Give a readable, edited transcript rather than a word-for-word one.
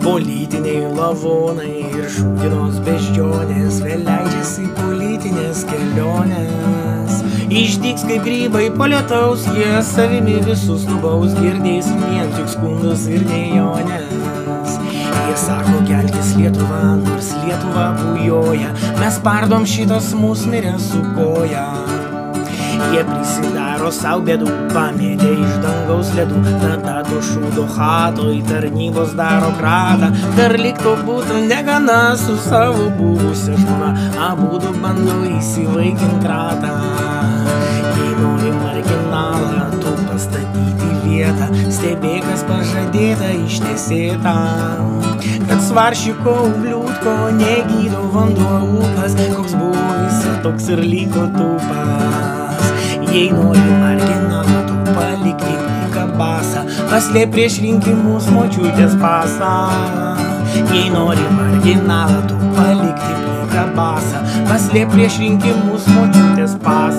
Politiniai lavonai ir šūdinos beždžionės vėl leidžiasi politinės kelionės. Išdygs kaip grybai po lietaus, jie savimi visus nubaus, girdės vien tik skundus ir dejonės. Jie sako kelkis Lietuva, nors Lietuva bujoja, mes pardom šitas mūsų mirę su koja. Jie prisidaro sau bėdų, pamėdė iš dangaus ledų, tada do šūdo chatoj tarnybos daro kratą. Dar likto būtų negana su savo buvusia žmona, abudu bando įsivaikint ratą. Jei nori marginalą, tu pastatyti vietą, stebėk, kas pažadėta ištesėta. Kad svaršiko bliūdko negydo vanduo upas, koks buvo visa toks ir liko tupas. Jei nori marginalą, tu palik pliką basą, paslėp prieš rinkimus močiutės pasą. Jei nori marginalą, tu palik pliką basą, paslėp prieš rinkimus močiutės pasą.